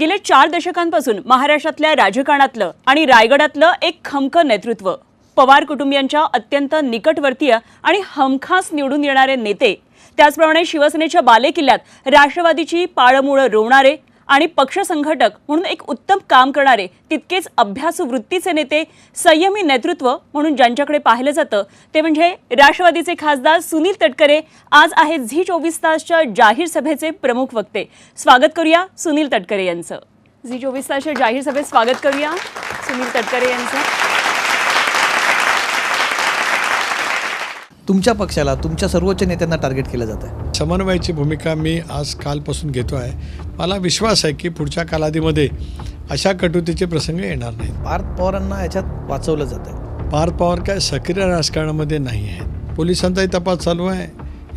गेल्या 4 दशकांपासून महाराष्ट्रातल्या राजकारणातलं आणि रायगडातलं एक खमकं नेतृत्व, पवार कुटुंबियांच्या अत्यंत निकटवर्तीय आणि हमखास निवडून येणारे नेते, त्याचप्रमाणे शिवसेनेच्या बालेकिल्ल्यात राष्ट्रवादीची पाळमुळं रोवणारे आणि पक्ष संघटक म्हणून एक उत्तम काम करणारे, तितकेच अभ्यासू वृत्तीचे नेते, संयमी नेतृत्व म्हणून ज्यांच्याकडे पाहिलं जातं ते म्हणजे राष्ट्रवादीचे खासदार सुनील तटकरे आज आहेत झी 24 तासच्या जाहीर सभेचे प्रमुख वक्ते। स्वागत करूया सुनील तटकरे यांचं। झी 24 तासच्या जाहीर सभेत स्वागत करूया सुनील तटकरे यांचं। तुमच्या पक्षाला, तुमच्या सर्वोच्च नेत्यांना टार्गेट केलं जातं आहे। समन्वयाची भूमिका मी आज कालपासून घेतो आहे। मला विश्वास आहे की पुढच्या कालावधीमध्ये अशा कटुतीचे प्रसंग येणार नाहीत। पार्थ पवारांना याच्यात वाचवलं जातं आहे। पार्थ पवार काय सक्रिय राजकारणामध्ये नाही आहेत। पोलिसांचाही तपास चालू आहे,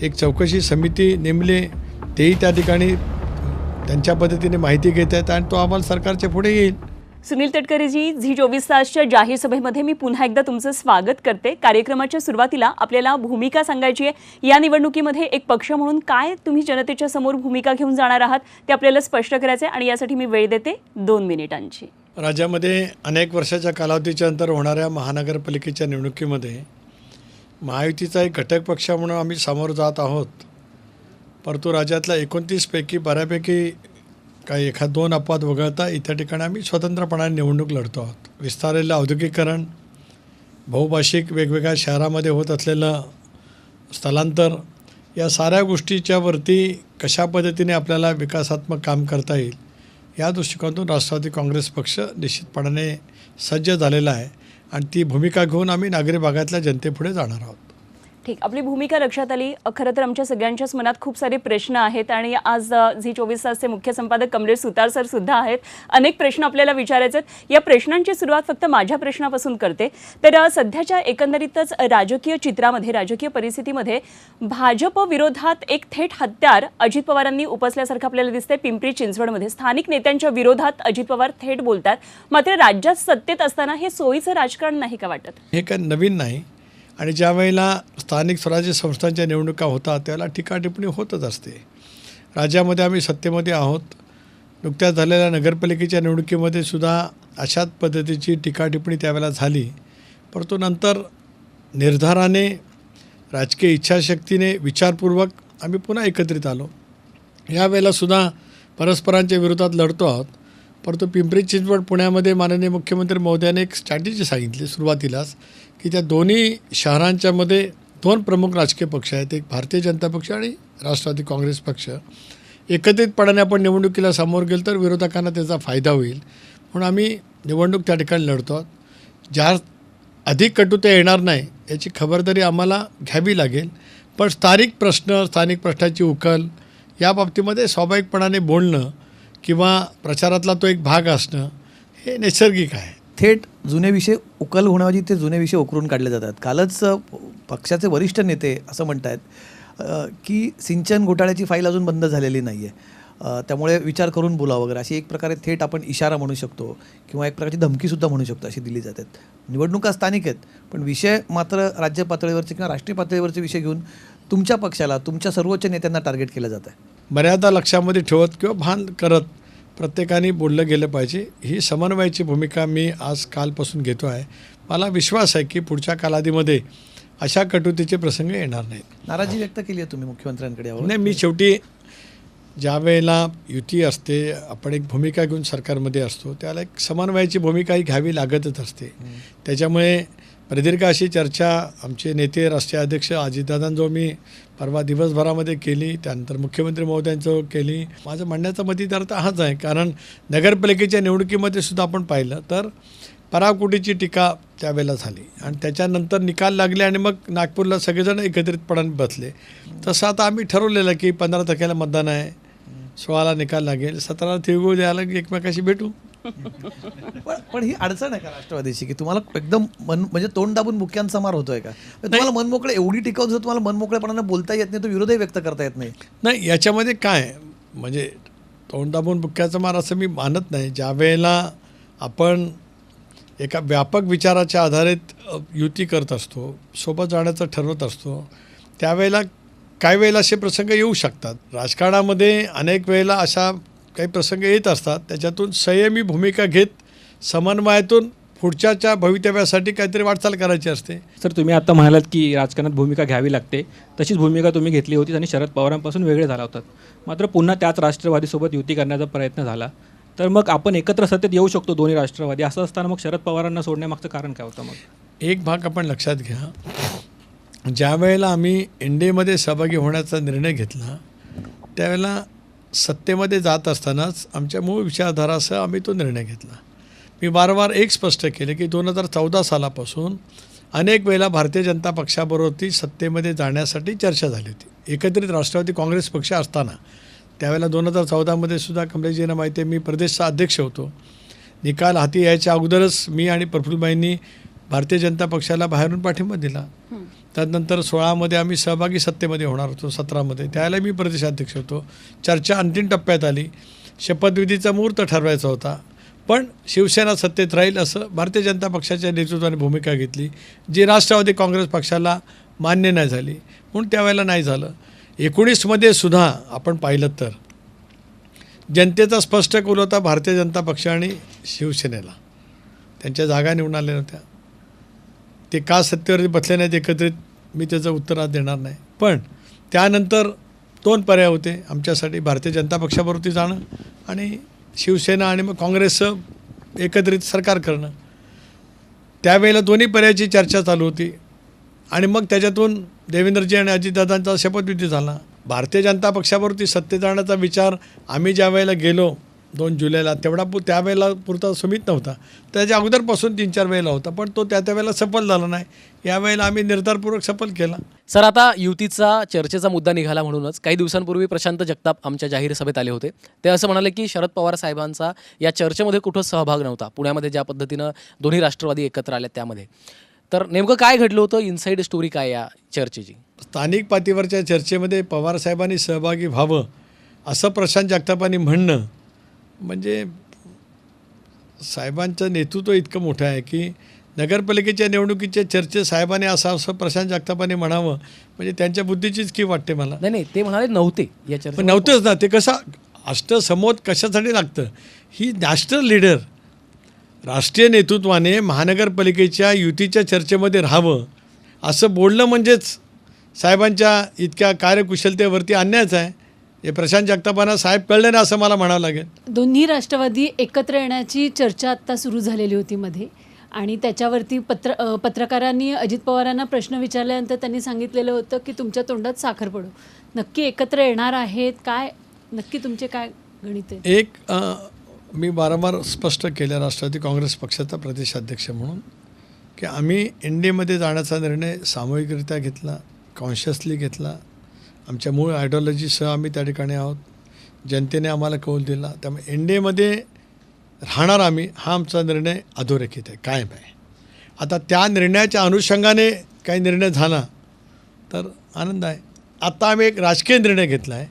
एक चौकशी समिती नेमली, तेही त्या ठिकाणी त्यांच्या पद्धतीने माहिती घेत आहेत आणि तो अहवाल सरकारच्या पुढे येईल। सुनील तटकरेजी, झी 24 तासच्या जाहीर सभेमध्ये मी पुन्हा एकदा तुमचं स्वागत करते। कार्यक्रमाच्या सुरुवातीला आपल्याला भूमिका सांगायची आहे। या निवडणुकीमध्ये एक पक्ष म्हणून काय तुम्ही जनतेच्या समोर भूमिका घेऊन जाणार आहात ते आपल्याला स्पष्ट करायचं आहे आणि यासाठी मी वेळ देते 2 मिनिटांची। राज्यामध्ये अनेक वर्षाच्या कालावधीच्या नंतर होणाऱ्या महानगरपालिकेच्या निवडणुकीमध्ये महायुतीचा एक घटक पक्ष म्हणून आम्ही समोर जात आहोत, परंतु राज्यातल्या 29 पैकी बऱ्यापैकी काही 1-2 अपवाद वगळता इतर ठिकाणी आम्ही स्वतंत्रपणाने निवडणूक लढतो आहोत। विस्तारलेलं औद्योगिकरण, बहुभाषिक वेगवेगळ्या शहरामध्ये होत असलेलं स्थलांतर, या साऱ्या गोष्टीच्या वरती कशा पद्धतीने आपल्याला विकासात्मक काम करता येईल या दृष्टिकोनातून राष्ट्रवादी काँग्रेस पक्ष निश्चितपणाने सज्ज झालेला आहे आणि ती भूमिका घेऊन आम्ही नागरी भागातल्या जनतेपुढे जाणार आहोत। ठीक, आपली भूमिका लक्षात आली। खरं तर आमच्या सगळ्यांच्याच मनात खूप सारे प्रश्न आहेत आणि आज झी 24 तासचे मुख्य संपादक कमलेश सुतार सर सुद्धा आहेत। अनेक प्रश्न आपल्याला विचारायचे आहेत। या प्रश्नांची सुरुवात फक्त माझ्या प्रश्नापासून करते। तर सध्याच्या एकंदरीतच राजकीय चित्रामध्ये, राजकीय परिस्थितीमध्ये भाजप विरोधात एक थेट हत्यार अजित पवारांनी उपसल्यासारखं आपल्याला दिसतंय। पिंपरी चिंचवडमध्ये स्थानिक नेत्यांच्या विरोधात अजित पवार थेट बोलतात, मात्र राज्यात सत्तेत असताना हे सोयीचं राजकारण नाही का वाटत? हे काय नवीन नाही आणि ज्या वेळेला स्थानिक स्वराज्य संस्थांच्या निवडणुका होतात त्यावेळेला टीकाटिप्पणी होतच असते। राज्यामध्ये आम्ही सत्तेमध्ये आहोत, नुकत्याच झालेल्या नगरपालिकेच्या निवडणुकीमध्ये सुद्धा अशाच पद्धतीची टीकाटिप्पणी त्यावेळेला झाली, परंतु नंतर निर्धाराने, राजकीय इच्छाशक्तीने, विचारपूर्वक आम्ही पुन्हा एकत्रित आलो। यावेळेला सुद्धा परस्परांच्या विरोधात लढतो आहोत, परंतु पिंपरी चिंचवड पुण्यामध्ये माननीय मुख्यमंत्री महोदयाने एक स्ट्रॅटेजी सांगितली सुरुवातीलाच की त्या दोन्ही शहरांच्यामध्ये 2 प्रमुख राजकीय पक्ष आहेत, एक भारतीय जनता पक्ष आणि राष्ट्रवादी काँग्रेस पक्ष। एकत्रितपणाने आपण निवडणुकीला समोर गेलो तर विरोधकांना त्याचा फायदा होईल, म्हणून आम्ही निवडणूक त्या ठिकाणी लढतो आहोत। ज्या अधिक कटुता येणार नाही याची खबरदारी आम्हाला घ्यावी लागेल, पण स्थानिक प्रश्नाची उकल या बाबतीमध्ये स्वाभाविकपणाने बोलणं किंवा प्रचारातला तो एक भाग असणं हे नैसर्गिक आहे। थेट जुने विषय उकल होण्याऐवजी ते जुने विषय उकरून काढले जातात। कालच पक्षाचे वरिष्ठ नेते असं म्हणत आहेत की सिंचन घोटाळ्याची फाईल अजून बंद झालेली नाही आहे, त्यामुळे विचार करून बोला वगैरे, अशी एक प्रकारे थेट आपण इशारा म्हणू शकतो किंवा एक प्रकारची धमकीसुद्धा म्हणू शकतो अशी दिली जातात। निवडणुका स्थानिक आहेत, पण विषय मात्र राज्य पातळीवरचे किंवा राष्ट्रीय पातळीवरचे विषय घेऊन तुमच्या पक्षाला, तुमच्या सर्वोच्च नेत्यांना टार्गेट केलं जातं आहे। मर्यादा लक्षामध्ये ठेवत किंवा भान करत प्रत्येकाने बोललं गेलं पाहिजे। ही समन्वयाची भूमिका मी आज कालपासून घेतो आहे। मला विश्वास आहे की पुढच्या कालावधीमध्ये अशा कटुतीचे प्रसंग येणार नाहीत। नाराजी व्यक्त केली आहे तुम्ही मुख्यमंत्र्यांकडे यावर? नाही, मी शेवटी ज्या वेळेला युती असते, आपण एक भूमिका घेऊन सरकारमध्ये असतो, त्याला एक समन्वयाची भूमिका ही घ्यावी लागतच असते। त्याच्यामुळे प्रदीर्घ अशी चर्चा आमचे नेते, राष्ट्रीय अध्यक्ष अजितदादांजवळ मी परवा दिवसभरामध्ये केली, त्यानंतर मुख्यमंत्री महोदयांजवळ केली। माझं म्हणण्याचा मतितार्थ हाच आहे, कारण नगरपालिकेच्या निवडणुकीमध्ये सुद्धा आपण पाहिलं तर पराकोटीची टीका त्यावेळेला झाली आणि त्याच्यानंतर निकाल लागले आणि मग नागपूरला सगळेजण एकत्रितपणाने बसले। तसं आता आम्ही ठरवलेलं की 15 तारखेला मतदान आहे, 16ला निकाल लागेल, 17ला तिळगुळ द्यायला एकमेकाशी भेटू। पण ही अडचण आहे का राष्ट्रवादीची की तुम्हाला एकदम म्हणजे तोंड दाबून बुक्यांचा मार होतोय का? तुम्हाला मनमोकळे एवढी टीका होत, तुम्हाला मनमोकळेपणाने बोलता येत नाही, तो विरोधही व्यक्त करता येत नाही? नाही, याच्यामध्ये काय म्हणजे तोंड दाबून बुक्याचा मार असं मी मानत नाही। ज्या वेळेला आपण एका व्यापक विचाराच्या आधारित युती करत असतो, सोबत जाण्याचं ठरवत असतो, त्यावेळेला काही वेळेला असे प्रसंग येऊ शकतात। राजकारणामध्ये अनेक वेळेला अशा काही प्रसंग येत असतात, त्याच्यातून संयमी भूमिका घेत समन्वयातून पुढच्याच्या भवितव्यासाठी काहीतरी वाटचाल करायची असते. सर, तुम्ही आता म्हणालात की राजकारणात भूमिका घ्यावी लागते, तशीच भूमिका तुम्ही घेतली होती आणि शरद पवारांपासून वेगळे झाला होतात. मात्र पुन्हा त्याच राष्ट्रवादीसोबत युती करण्याचा प्रयत्न झाला, तर मग आपण एकत्र सत्तेत येऊ शकतो दोन्ही राष्ट्रवादी. असं असताना मग शरद पवारांना सोडण्यामागचं कारण काय होतं? मग एक भाग आपण लक्षात घ्या, ज्या वेळेला आम्ही एनडीएमध्ये सहभागी होण्याचा निर्णय घेतला त्यावेळेला सत्तेमध्ये जात असतानाच आमच्या मूळ विचारधारासह आम्ही तो निर्णय घेतला. मी वारंवार एक स्पष्ट केले की 2014 सालापासून अनेक वेळेला भारतीय जनता पक्षाबरोबर सत्तेमध्ये जाण्यासाठी चर्चा झाली होती. एकत्रित राष्ट्रवादी काँग्रेस पक्ष असताना त्यावेळेला 2014मध्ये सुद्धा कमलेशजींना माहिती आहे, मी प्रदेशचा अध्यक्ष होतो. निकाल हाती यायच्या अगोदरच मी आणि प्रफुल्लबाईंनी भारतीय जनता पक्षाला बाहेरून पाठिंबा दिला. त्यानंतर 16मध्ये आम्ही सहभागी सत्तेमध्ये होणार होतो, 17मध्ये त्यावेळेला मी प्रदेशाध्यक्ष होतो. चर्चा अंतिम टप्प्यात आली, शपथविधीचा मुहूर्त ठरवायचा होता, पण शिवसेना सत्तेत राहील असं भारतीय जनता पक्षाच्या नेतृत्वाने भूमिका घेतली, जी राष्ट्रवादी काँग्रेस पक्षाला मान्य नाही झाली, म्हणून त्यावेळेला नाही झालं. 19मध्ये सुद्धा आपण पाहिलं तर जनतेचा स्पष्ट कौल होता भारतीय जनता पक्ष आणि शिवसेनेला. त्यांच्या जागा निवडून आल्या होत्या, ते का सत्तेवरती बसले नाहीत एकत्रित, मी त्याचं उत्तर आज देणार नाही. पण त्यानंतर 2 पर्याय होते आमच्यासाठी, भारतीय जनता पक्षाबरोबर जाणं आणि शिवसेना आणि मग काँग्रेसचं एकत्रित सरकार करणं. त्यावेळेला दोन्ही पर्यायाची चर्चा चालू होती आणि मग त्याच्यातून देवेंद्रजी आणि अजितदादांचा शपथविधी झाला. भारतीय जनता पक्षाबरोबर सत्तेत जाण्याचा विचार आम्ही ज्या वेळेला गेलो 2 जुलैला, त्यावेळेला पुरता समित नव्हता, त्याच्या अगोदरपासून 3-4 वेळेला होता, पण तो त्यावेळेला सफल झाला नाही. यावेळेला आम्ही निर्धारपूर्वक सफल केला. सर, आता युतीचा चर्चेचा मुद्दा निघाला म्हणूनच काही दिवसांपूर्वी प्रशांत जगताप आमच्या जाहीर सभेत आले होते. ते असं म्हणाले की शरद पवार साहेबांचा या चर्चेमध्ये कुठंच सहभाग नव्हता, पुण्यामध्ये ज्या पद्धतीनं दोन्ही राष्ट्रवादी एकत्र आले त्यामध्ये. तर नेमकं काय घडलं होतं, इनसाईड स्टोरी काय या चर्चेची? स्थानिक पातळीवरच्या चर्चेमध्ये पवारसाहेबांनी सहभागी व्हावं असं प्रशांत जगतापांनी म्हणणं म्हणजे साहेबांचं नेतृत्व इतकं मोठं आहे की नगरपालिकेच्या निवडणुकीच्या चर्चेत साहेबांनी असं प्रशांत जगतापांनी म्हणावं म्हणजे त्यांच्या बुद्धीचीच की वाटते मला. नाही, ते म्हणाले नव्हते या चर्चेत. पण नव्हतंच ना, ते कसं अष्टसमोत कशासाठी लागतं? ही नॅशनल लीडर राष्ट्रीय नेतृत्वाने महानगरपालिकेच्या युतीच्या चर्चेमध्ये राहावं असं बोलणं म्हणजेच साहेबांच्या इतक्या कार्यकुशलतेवरती अन्यायच आहे. हे प्रशांत जगतापांना साहेब कळले ना असं मला म्हणावं लागेल. दोन्ही राष्ट्रवादी एकत्र येण्याची चर्चा आत्ता सुरू झालेली होती मध्ये, आणि त्याच्यावरती पत्रकारांनी अजित पवारांना प्रश्न विचारल्यानंतर त्यांनी सांगितलेलं होतं की तुमच्या तोंडात साखर पडू, नक्की एकत्र येणार आहेत काय, नक्की तुमचे काय गणित आहे? एक मी वारंवार स्पष्ट केलं राष्ट्रवादी काँग्रेस पक्षाचा प्रदेशाध्यक्ष म्हणून की आम्ही एनडीएमध्ये जाण्याचा निर्णय सामूहिकरित्या घेतला, कॉन्शियसली घेतला. आमच्या मूळ आयडिओलॉजीसह आम्ही त्या ठिकाणी आहोत. जनतेने आम्हाला कौल दिला, त्यामुळे एनडीएमध्ये राहणार आम्ही, हा आमचा निर्णय अधोरेखित आहे, कायम आहे. आता त्या निर्णयाच्या अनुषंगाने काही निर्णय झाला तर आनंद आहे. आता आम्ही एक राजकीय निर्णय घेतला आहे,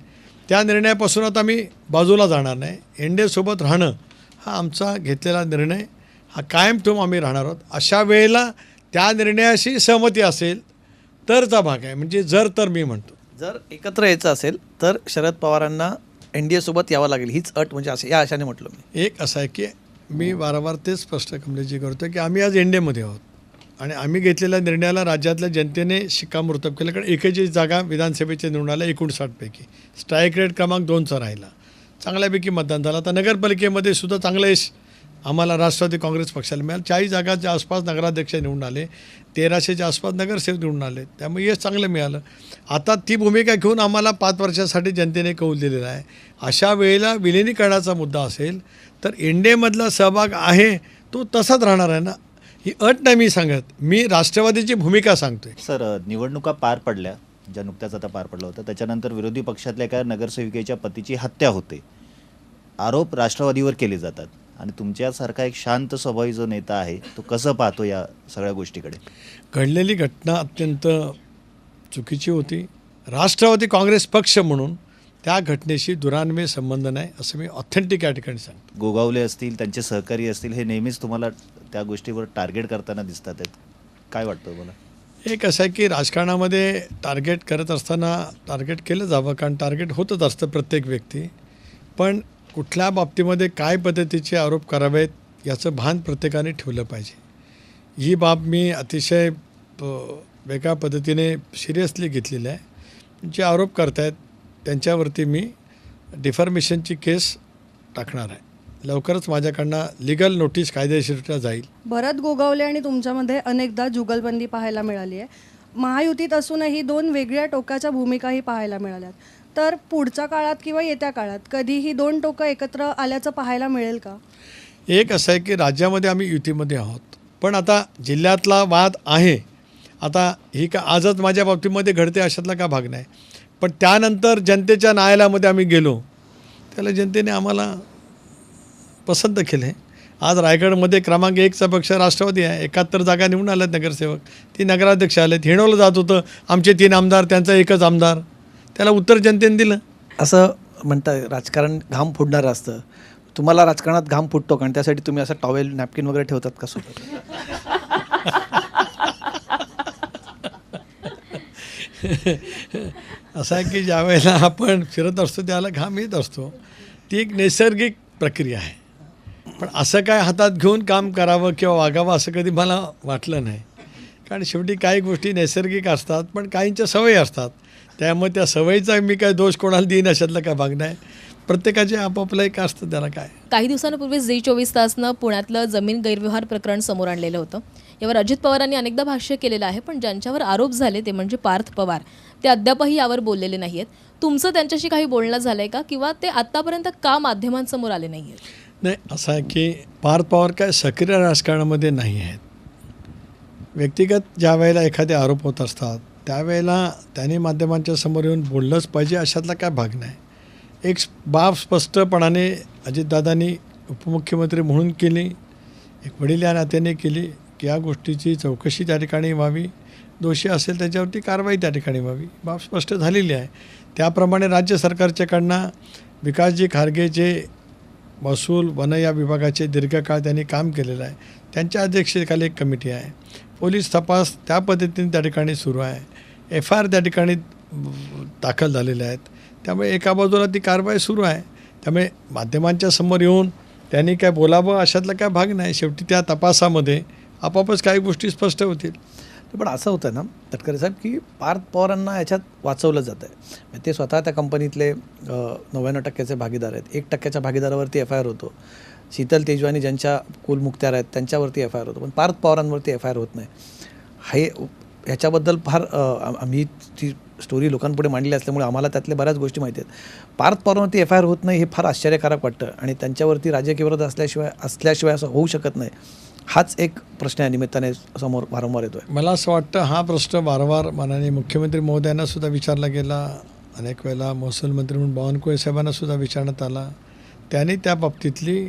त्या निर्णयापासून आता आम्ही बाजूला जाणार नाही. एनडीएसोबत राहणं हा आमचा घेतलेला निर्णय, हा कायम ठेवून आम्ही राहणार आहोत. अशा वेळेला त्या निर्णयाशी सहमती असेल तरचा भाग आहे, म्हणजे जर तर मी म्हणतो जर एकत्र यायचं असेल तर शरद पवारांना NDA सोबत यावं लागेल, हीच अट म्हणजे असे या आशाने म्हटलं मी. एक असं आहे की मी वारंवार तेच स्पष्ट कमलेशजी करतो की आम्ही आज एनडीएमध्ये आहोत आणि आम्ही घेतलेल्या निर्णयाला राज्यातल्या जनतेने शिक्कामोर्तब केलं. कारण 41 जागा विधानसभेच्या निवडून आल्या 59पैकी. स्ट्राईक रेट क्रमांक 2चा राहिला, चांगल्यापैकी मतदान झालं. आता नगरपालिकेमध्ये सुद्धा चांगलं यश आम्हाला राष्ट्रवादी काँग्रेस पक्षाला मिळालं. 40 जागाच्या आसपास नगराध्यक्ष निवडून आले, 1300च्या आसपास नगरसेवक निवडून आले, त्यामुळे यश चांगलं मिळालं. आता ती भूमिका घेऊन आम्हाला 5 वर्षासाठी जनतेने कौल दिलेला आहे. अशा वेळेला विलिनीकरणाचा मुद्दा असेल तर एनडीएमधला सहभाग आहे तो तसाच राहणार आहे ना, ही अट नाही मी सांगत, मी राष्ट्रवादीची भूमिका सांगतोय. सर, निवडणुका पार पडल्या, ज्या नुकत्याच आता पार पडलं होतं, त्याच्यानंतर विरोधी पक्षातल्या एका नगरसेविकेच्या पतीची हत्या होते. आरोप राष्ट्रवादीवर केले जातात आणि तुमच्यासारखा एक शांत स्वभावी जो नेता आहे तो कसं पाहतो या सगळ्या गोष्टीकडे? घडलेली घटना अत्यंत चुकीची होती. राष्ट्रवादी काँग्रेस पक्ष म्हणून त्या घटनेशी दुरान्वय संबंध नाही असं मी ऑथेंटिक या ठिकाणी सांगतो. गोगावले असतील, त्यांचे सहकारी असतील, हे नेहमीच तुम्हाला त्या गोष्टीवर टार्गेट करताना दिसतात आहेत, काय वाटतं मला? एक असं आहे की राजकारणामध्ये टार्गेट करत असताना टार्गेट केलं जावं, कारण टार्गेट होतच असतं प्रत्येक व्यक्ती. पण कुठल्या बाबतीमध्ये काय पद्धतीचे आरोप करावेत याचं भान प्रत्येकाने ठेवलं पाहिजे. ही बाब मी अतिशय वेगळ्या पद्धतीने सिरियसली घेतलेली आहे. जे आरोप करतायत त्यांच्यावरती मी डिफॉर्मेशनची केस टाकणार आहे. लवकरच माझ्याकडनं लिगल नोटीस कायदेशीररित्या जाईल. भरत गोगावले आणि तुमच्यामध्ये अनेकदा जुगलबंदी पाहायला मिळाली आहे. महायुतीत असूनही 2 वेगळ्या टोकाच्या भूमिकाही पाहायला मिळाल्यात. तर पुढच्या काळात किंवा येत्या काळात कधी ही 2 टोकं एकत्र आल्याचं पाहायला मिळेल का? एक असं आहे की राज्यामध्ये आम्ही युतीमध्ये आहोत, पण आता जिल्ह्यातला वाद आहे. आता ही का आजच माझ्या बाबतीमध्ये घडते अशातला का भाग नाही, पण त्यानंतर जनतेच्या न्यायालयामध्ये आम्ही गेलो, त्याला जनतेने आम्हाला पसंत केलं आहे. आज रायगडमध्ये क्रमांक 1चा पक्ष राष्ट्रवादी आहे. 71 जागा निवडून आल्यात नगरसेवक, ती नगराध्यक्ष आलेत. हिणवलं जात होतं आमचे 3 आमदार, त्यांचा एकच आमदार. त्याला उत्तर जनतेने दिलं. असं म्हणतात राजकारण घाम फोडणारं असतं. तुम्हाला राजकारणात घाम फुटतो कारण त्यासाठी तुम्ही असं टॉवेल नॅपकिन वगैरे ठेवतात का सोबत? असं आहे की ज्या वेळेला आपण फिरत असतो त्याला घाम येत असतो. ती एक नैसर्गिक प्रक्रिया आहे. पण असं काय हातात घेऊन काम करावं किंवा वागावं असं कधी मला वाटलं नाही. कारण शेवटी काही गोष्टी नैसर्गिक असतात, पण काहींच्या सवयी असतात. त्यामुळे त्या सवयीचा मी काय दोष कोणाला देईन अशातला काय भाग नाही. प्रत्येकाचे आपापलं एक असतं त्याला काय. काही दिवसांपूर्वी झी24 तासनं पुण्यातलं जमीन गैरव्यवहार प्रकरण समोर आणलेलं होतं. यावर अजित पवारांनी अनेकदा भाष्य केलेलं आहे, पण ज्यांच्यावर आरोप झाले ते म्हणजे पार्थ पवार, ते अद्यापही यावर बोललेले नाही आहेत. तुमचं त्यांच्याशी काही बोलणं झालं आहे का, किंवा ते आत्तापर्यंत का माध्यमांसमोर आले नाही आहेत? नाही, असं आहे की पार्थ पवार काय सक्रिय राजकारणामध्ये नाही आहेत. व्यक्तिगत ज्या वेळेला एखादे आरोप होत असतात त्यावेळेला त्यांनी माध्यमांच्या समोर येऊन बोललंच पाहिजे अशातला काय भाग नाही. एक बाब स्पष्टपणाने अजितदादांनी उपमुख्यमंत्री म्हणून केली, एक वडील या नात्याने केली की या गोष्टीची चौकशी त्या ठिकाणी व्हावी, दोषी असेल त्याच्यावरती कारवाई त्या ठिकाणी व्हावी. बाब स्पष्ट झालेली आहे. त्याप्रमाणे राज्य सरकारच्याकडनं विकासजी खारगे जे महसूल वन या विभागाचे दीर्घकाळ त्यांनी काम केलेलं आहे, त्यांच्या अध्यक्षतेखाली एक कमिटी आहे. पोलीस तपास त्या पद्धतीने त्या ठिकाणी सुरू आहे. FIR त्या ठिकाणी दाखल झालेले आहेत. त्यामुळे एका बाजूला ती कारवाई सुरू आहे. त्यामुळे माध्यमांच्या समोर येऊन त्यांनी काय बोलावं अशातला काय भाग नाही. शेवटी त्या तपासामध्ये आपोआपच काही गोष्टी स्पष्ट होतील. पण असं होतं ना तटकरे साहेब की पार्थ पवारांना याच्यात वाचवलं जातं आहे. ते स्वतः त्या कंपनीतले 99% भागीदार आहेत. 1% भागीदारावरती FIR होतो. शीतल तेजवानी ज्यांच्या कुल मुक्त्यार आहेत त्यांच्यावरती FIR होतो, पण पार्थ पवारांवरती FIR होत नाही. ह्याच्याबद्दल फार आम्ही ती स्टोरी लोकांपुढे मांडली असल्यामुळे आम्हाला त्यातल्या बऱ्याच गोष्टी माहिती आहेत. पार्थ पवारांवरती FIR होत नाही हे फार आश्चर्यकारक वाटतं आणि त्यांच्यावरती राजकीय विरोध असल्याशिवाय असं होऊ शकत नाही. हाच एक प्रश्न या निमित्ताने समोर वारंवार येतो आहे. मला असं वाटतं हा प्रश्न वारंवार माननीय मुख्यमंत्री महोदयांना सुद्धा विचारला गेला. अनेक वेळेला महसूल मंत्री म्हणून बावनकुळे साहेबांना सुद्धा विचारण्यात आला. त्यांनी त्या बाबतीतली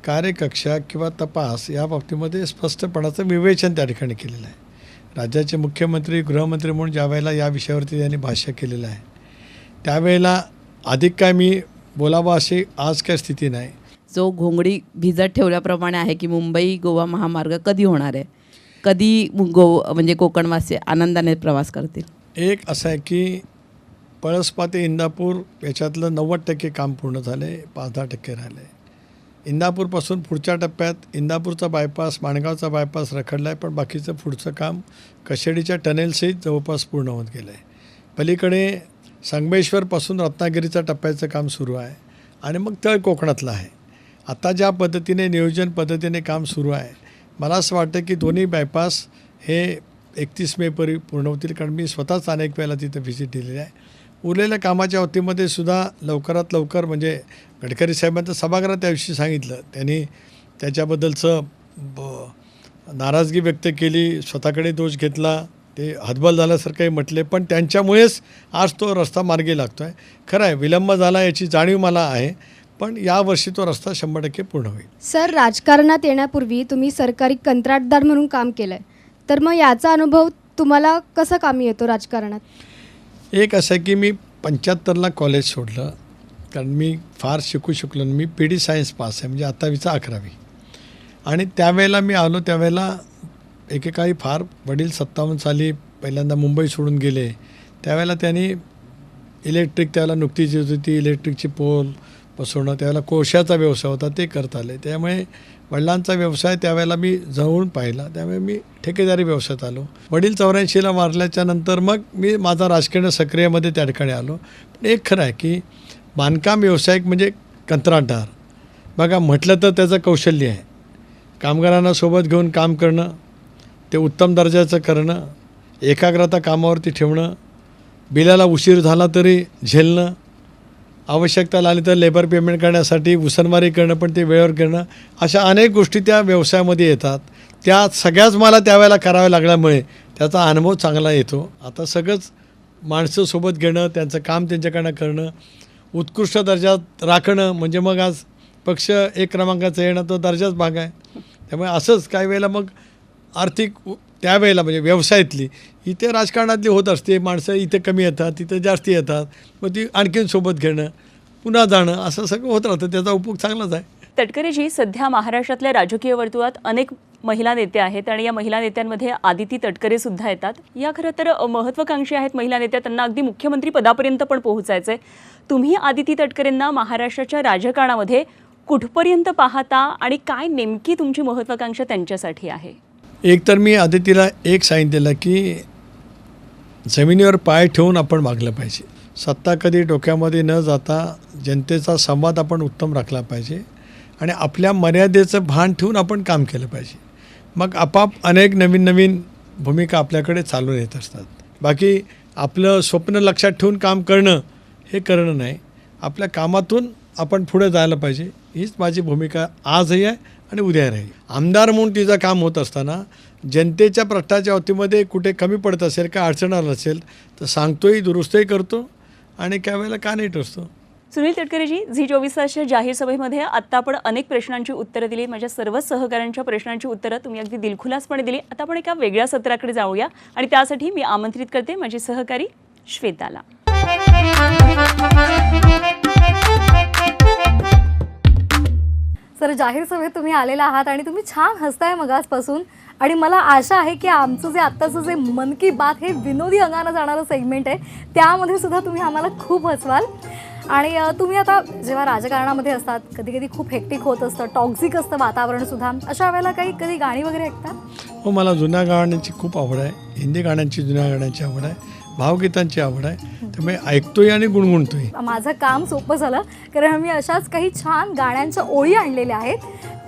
कार्यकक्षा किंवा तपास या बाबतीमध्ये स्पष्टपणाचं विवेचन त्या ठिकाणी केलेलं आहे. राज्याचे मुख्यमंत्री गृहमंत्री म्हणून ज्या वेळेला या विषयावरती त्यांनी भाष्य केलेलं आहे त्यावेळेला अधिक काय मी बोलावं अशी आज काय स्थिती नाही. जो घोंगडी भिजत ठेवल्याप्रमाणे आहे की मुंबई गोवा महामार्ग कधी होणार आहे, कधी म्हणजे कोकणवासी आनंदाने प्रवास करतील. एक असं आहे की पळसपा ते इंदापूर याच्यातलं 90% काम पूर्ण झाले, 5-10% राहिले. इंदापूरपासून पुढच्या टप्प्यात इंदापूरचा बायपास, माणगावचा बायपास रखडला आहे, पण बाकीचं पुढचं काम कशेडीच्या टनेलसहित जवळपास पूर्ण होत गेलं आहे. पलीकडे संगमेश्वरपासून रत्नागिरीचा टप्प्याचं काम सुरू आहे आणि मग तळ कोकणातलं आहे. आता ज्या पद्धतीने नियोजन पद्धतीने काम सुरू आहे, मला असं वाटतं की दोन्ही बायपास हे 31 मेपर्यंत पूर्ण होतील, कारण मी स्वतःच अनेक वेळेला तिथं व्हिजिट दिलेली आहे. उरलेल्या कामाच्या बाबतीमध्ये सुद्धा लवकरात लवकर म्हणजे गडकरी साहेबांचं सभागृहात त्याविषयी सांगितलं, त्यांनी त्याच्याबद्दलचं नाराजगी व्यक्त केली, स्वतःकडे दोष घेतला, ते हतबल झाल्यासारखंही म्हटले, पण त्यांच्यामुळेच आज तो रस्ता मार्गी लागतो आहे. खरं आहे विलंब झाला याची जाणीव मला आहे, पण यावर्षी तो रस्ता 100% पूर्ण होईल. सर, राजकारणात येण्यापूर्वी तुम्ही सरकारी कंत्राटदार म्हणून काम केलं आहे, तर मग याचा अनुभव तुम्हाला कसा कामी येतो राजकारणात? एक असं की मी 75ला कॉलेज सोडलं, कारण मी फार शिकू शकलो नाही. मी PD सायन्स पास आहे, म्हणजे 11वी. आणि त्यावेळेला मी आलो त्यावेळेला एकेकाळी फार वडील 57 साली पहिल्यांदा मुंबई सोडून गेले. त्यावेळेला त्यांनी इलेक्ट्रिक त्यावेळेला नुकतीच येत होती, इलेक्ट्रिकची पोल, बसवणं, त्यावेळेला कोळशाचा व्यवसाय होता ते करता आले. त्यामुळे वडिलांचा व्यवसाय त्यावेळेला मी जवळून पाहिला, त्यामुळे मी ठेकेदारी व्यवसायात आलो. वडील 84ला वारल्याच्या नंतर मग मी माझा राजकीय सक्रियमध्ये त्या ठिकाणी आलो. पण एक खरं आहे की बांधकाम व्यावसायिक म्हणजे कंत्राटदार बघा म्हटलं तर त्याचं कौशल्य आहे. कामगारांना सोबत घेऊन काम करणं, ते उत्तम दर्जाचं करणं, एकाग्रता कामावरती ठेवणं, बिलाला उशीर झाला तरी झेलणं, आवश्यकता लागली तर लेबर पेमेंट करण्यासाठी उसनमारी करणं पण ते वेळेवर करणं, अशा अनेक गोष्टी त्या व्यवसायामध्ये येतात. त्या सगळ्याच मला त्यावेळेला कराव्या लागल्यामुळे त्याचा अनुभव चांगला येतो. आता सगळंच माणसं सोबत घेणं, त्यांचं काम त्यांच्याकडनं करणं, उत्कृष्ट दर्जात राखणं म्हणजे मग आज पक्ष एक क्रमांकाचं येणं तो दर्जाच भाग आहे. त्यामुळे असंच काही वेळेला मग आर्थिक त्यावेळेला म्हणजे व्यवसायातली इथे राजकारणातली होत असते. माणसं इथे कमी येतात, तिथं जास्ती येतात, मग ती आणखीन सोबत घेणं, पुन्हा जाणं, असं सगळं होत राहतं. त्याचा उपयोग चांगलाच आहे. तटकरेजी, सध्या महाराष्ट्रातल्या राजकीय वर्तुळात अनेक महिला नेते आहेत आणि या महिला नेत्यांमध्ये आदिती तटकरे सुद्धा येतात. या खरं तर महत्त्वाकांक्षी आहेत महिला नेत्या, त्यांना अगदी मुख्यमंत्री पदापर्यंत पण पोहोचायचं आहे. तुम्ही आदिती तटकरेंना महाराष्ट्राच्या राजकारणामध्ये कुठपर्यंत पाहता आणि काय नेमकी तुमची महत्त्वाकांक्षा त्यांच्यासाठी आहे? एक तर मी आदितीला एक सांगितलेलं की जमिनीवर पाय ठेवून आपण वागलं पाहिजे. सत्ता कधी डोक्यामध्ये न जाता जनतेचा संवाद आपण उत्तम राखला पाहिजे आणि आपल्या मर्यादेचं भान ठेवून आपण काम केलं पाहिजे. मग आपाप अनेक नवीन नवीन भूमिका आपल्याकडे चालून येत असतात. बाकी आपलं स्वप्न लक्षात ठेवून काम करणं हे करणं नाही, आपल्या कामातून आपण पुढे जायला पाहिजे. हीच माझी भूमिका आजही आहे आणि उद्या राहील. आमदार म्हणून तिचं काम होत असताना जनतेच्या प्रश्नाच्या बाबतीमध्ये कुठे कमी पडत असेल, काय अडचण आलं असेल तर सांगतोही, दुरुस्तही करतो आणि काही वेळेला का नाही टसतो. सुनील तटकरेजी, झी24 तासच्या जाहीर सभेमध्ये आत्ता आपण अनेक प्रश्नांची उत्तरं दिली. माझ्या सर्व सहकाऱ्यांच्या प्रश्नांची उत्तरं तुम्ही अगदी दिलखुलासपणे दिली. आता आपण एका वेगळ्या सत्राकडे जाऊया आणि त्यासाठी मी आमंत्रित करते माझी सहकारी श्वेताला. सर, जाहीर सभेत तुम्ही आलेला आहात आणि तुम्ही छान हसताय मगाचपासून आणि मला आशा आहे की आमचं जे आत्ताचं जे मन की बात हे विनोदी अंगानं जाणारं सेगमेंट आहे त्यामध्ये सुद्धा तुम्ही आम्हाला खूप हसवाल. आणि तुम्ही आता जेव्हा राजकारणामध्ये असतात कधी कधी खूप हेक्टिक होत असतं, टॉक्झिक असतं वातावरणसुद्धा, अशा वेळेला कधी गाणी वगैरे ऐकतात? हो, मला जुन्या गाण्यांची खूप आवड आहे. हिंदी गाण्यांची, जुन्या गाण्यांची आवड आहे, भावगीतांची आवड आहे. त्यामुळे ऐकतोय आणि गुणगुणतोय. माझं काम सोपं झालं कारण मी अशाच काही छान गाण्यांच्या ओळी आणलेल्या आहेत.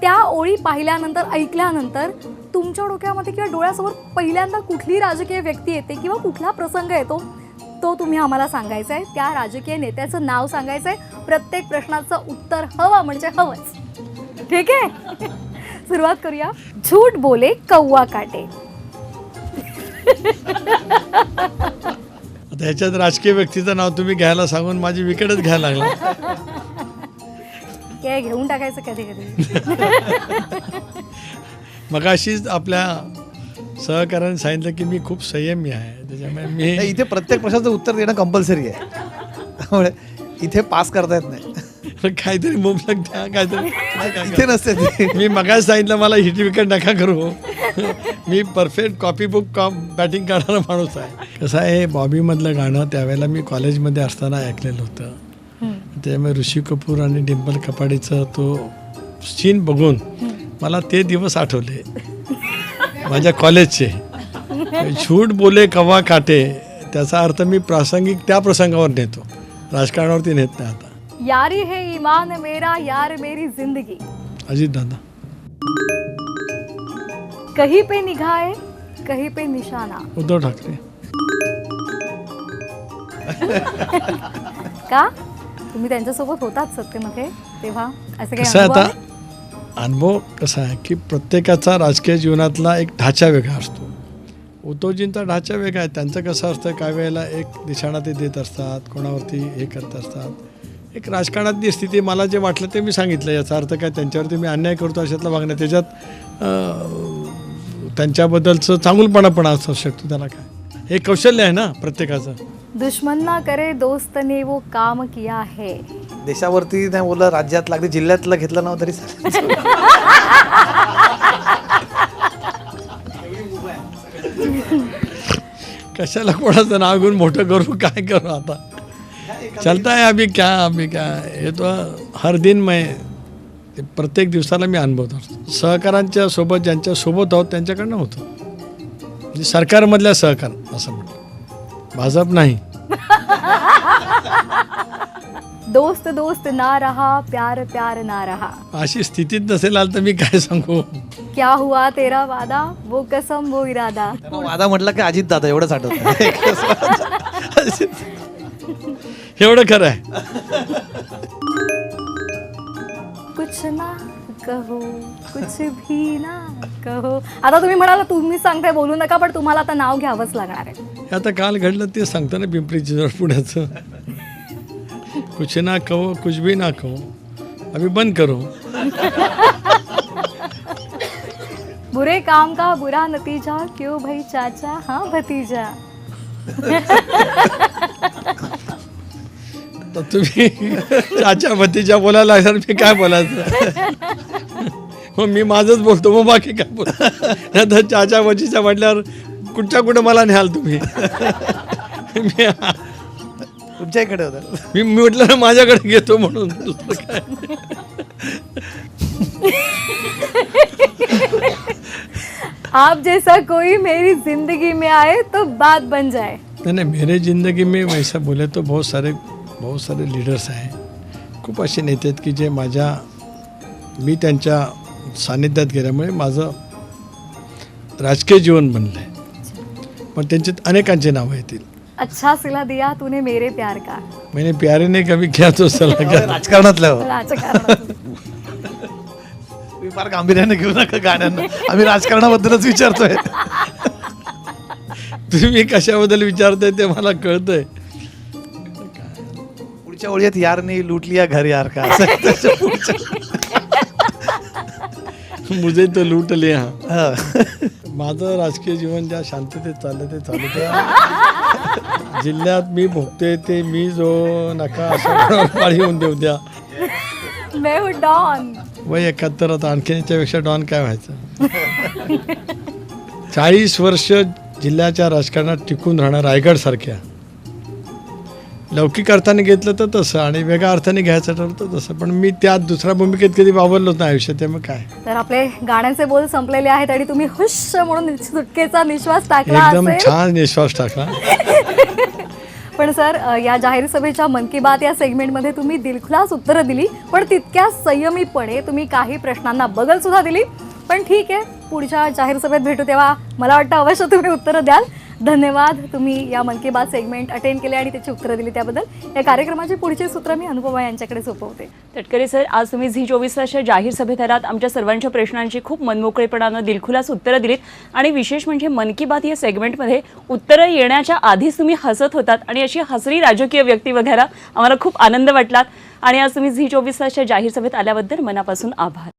त्या ओळी पाहिल्यानंतर, ऐकल्यानंतर तुमच्या डोक्यामध्ये किंवा डोळ्यासमोर पहिल्यांदा कुठली राजकीय व्यक्ती येते किंवा कुठला प्रसंग येतो तो तुम्ही आम्हाला सांगायचा आहे. त्या राजकीय नेत्याचं नाव सांगायचं आहे. प्रत्येक प्रश्नाचं उत्तर हवं म्हणजे हवंच. ठीक आहे? सुरुवात करूया. झूठ बोले कौवा काटे. आता ह्याच्यात राजकीय व्यक्तीचं नाव तुम्ही घ्यायला सांगून माझी विकेटच घ्यायला लागला. काय घेऊन टाकायचं कधी कधी. मगाशीच आपल्या सहकार्याने सांगितलं की मी खूप संयमी आहे. त्याच्यामुळे मी इथे प्रत्येक प्रश्नाचं उत्तर देणं कंपल्सरी आहे. त्यामुळे इथे पास करता येत नाही. काहीतरी मुबलक द्या, काहीतरी इथे नसते ते. मी मगाच सांगितलं मला हिट विकेट नका करू. मी परफेक्ट कॉपी बुक बॅटिंग करणारा माणूस आहे. कसं आहे, बॉबीमधलं गाणं त्यावेळेला मी कॉलेजमध्ये असताना ऐकलेलं होतं. त्यामुळे ऋषी कपूर आणि डिंपल कपाडीचं तो सीन बघून मला ते दिवस आठवले माझ्या कॉलेजचे. झूठ बोले कवा काटे, त्याचा अर्थ मी प्रासंगिक त्या प्रसंगावर नेतो, राजकारणावरती नेत नाही. आता यारी है ईमान मेरा, यार मेरी जिंदगी. अजित दादा. कहीं पे निगाहे, कहीं पे निशाना. उद्धव ठाकरे. का तुम्ही त्यांच्यासोबत होतात सत्तेमध्ये तेव्हा असं कसं काही आता अनुभव कसा आहे की प्रत्येकाचा राजकीय जीवनातला एक ढाचा वेगळा असतो. उद्धवजींचा ढाचा वेगळा आहे. त्यांचं कसं असतं, काही वेळेला एक दिशाणा ते देत असतात, कोणावरती हे करत असतात. एक राजकारणातली स्थिती, मला जे वाटलं ते मी सांगितलं. याचा अर्थ काय त्यांच्यावरती मी अन्याय करतो अशातलं वागणं, त्याच्यात त्यांच्याबद्दलचं चांगुलपणा पण असू शकतो. त्याला काय, हे कौशल्य आहे ना प्रत्येकाचं. दुश्मन ना करे दोस्त ने वो काम किया है. देशावरती नाही बोललं, राज्यात लागते, जिल्ह्यातलं घेतलं नाव तरी चालेल. कशाला कोणाचं नाव घेऊन मोठं करू, काय करू आता. चलता है अभी क्या हे तो हर दिन ते प्रत्येक दिवसाला मी अनुभवतो. सहकारांच्या सोबत ज्यांच्या सोबत आहोत त्यांच्याकडनं होतं, म्हणजे सरकारमधल्या सहकार असं म्हटलं, भाजप नाही. दोस्त दोस्त ना रहा, प्यार प्यार ना रहा. अशी स्थितीत नसेल आलं तर मी काय सांगू. क्या हुआ तेरा वादा, वो कसम वो इरादा. वादा म्हटलं की अजित दादा एवढंच आठवतं. एवढं खरं आहे. कुछ ना कहो, कुछ भी ना कहो. आता तुम्ही म्हणाला तुम्ही सांगताय बोलू नका, पण तुम्हाला आता नाव घ्यावंच लागणार आहे. हे आता काल घडलं ते सांगतो ना, पिंपरी चिंचवड पुण्याचं. कुछ ना कहो कुछ भी ना कहो, अभी बंद करो. बुरे काम का बुरा नतीजा, क्यों भाई चाचा हाँ भतीजा. तर तुम्ही चाचा भतीजा बोलायला लागणार, मी काय बोलायचं. मग मी माझंच बोलतो, मग बाकी काय बोलतो. आता चाचा भतीजा म्हटल्यावर कुठं मला न्याल तुम्ही. तुमच्या इकडे होतं. मी म्हटलं ना माझ्याकडे घेतो म्हणून, दुसरं काय. आप जैसा कोई मेरी जिंदगी में आए तो बात बन जाए. नहीं मेरे ज़िंदगी में वैसा बोले तो बहुत सारे लीडर्स हैं. खूप असे नेते आहेत की जे मी त्यांच्या सानिध्यात गेल्यामुळे माझं राजकीय जीवन बनलं आहे. पण त्यांच्यात अनेकांचे नावं येतील. अच्छा सिला दिया तूने मेरे प्यार का. मैंने प्यारे ने कभी किया तो सला. राजकारणातलं राजकारणात. मी फार गांभीर्याने घेऊ नका गाण्यांना, आम्ही राजकारणाबद्दलच विचारतोय. तुम्ही कशाबद्दल विचारताय ते मला कळतंय. पुढच्या ओळीत यार नाही लूट लिया घर यार का, असं आहे त्याच्या पुढच्या. मुझे तो लूट लिया. हा. माझं राजकीय जीवन ज्या शांततेत चाललं ते चालू त्या जिल्ह्यात मी भोगते ते मी जो नका असं पाळी होऊन देऊ द्या. मैं हूँ डॉन. वय 71, आता आणखीन याच्यापेक्षा डॉन काय व्हायचं. 40 वर्ष जिल्ह्याच्या राजकारणात टिकून राहणं रायगडसारख्या. लौकिक अर्थाने घेतलं तर तसं आणि वेगळ्या अर्थाने घ्यायचं ठरलं तर तसं, पण मी त्यात दुसऱ्या भूमिकेत कधी वावरलोच नाही आयुष्यात, त्यामुळे काय. तर आपले गाण्यांचे बोल संपलेले आहेत आणि तुम्ही हुश म्हणून सुटकेचा निश्वास टाकला एकदम असेल. छान निश्वास टाकला. पण सर या जाहीर सभेच्या मन की बात या सेगमेंटमध्ये तुम्ही दिलखुलास उत्तरं दिली, पण तितक्या संयमीपणे तुम्ही काही प्रश्नांना बगल सुद्धा दिली. पण ठीक आहे, पुढच्या जाहीर सभेत भेटू तेव्हा मला वाटतं अवश्य तुम्ही उत्तरं द्याल. धन्यवाद. तुम्ही या मन की बात सेगमेंट अटेंड केले आणि त्याची उत्तरं दिली त्याबद्दल. या कार्यक्रमाचे पुढचे सूत्र मी अनुपमा यांच्याकडे सोपवते. तटकरे सर, आज तुम्ही झी24 तासच्या जाहीर सभेत आलात, आमच्या सर्वांच्या प्रश्नांची खूप मनमोकळेपणानं दिलखुलास उत्तरं दिलीत आणि विशेष म्हणजे मन की बात या सेगमेंटमध्ये उत्तरं येण्याच्या आधीच तुम्ही हसत होतात आणि अशी हसरी राजकीय व्यक्ती वगैरे आम्हाला खूप आनंद वाटलात. आणि आज तुम्ही झी24 तासच्या जाहीर सभेत आल्याबद्दल मनापासून आभार.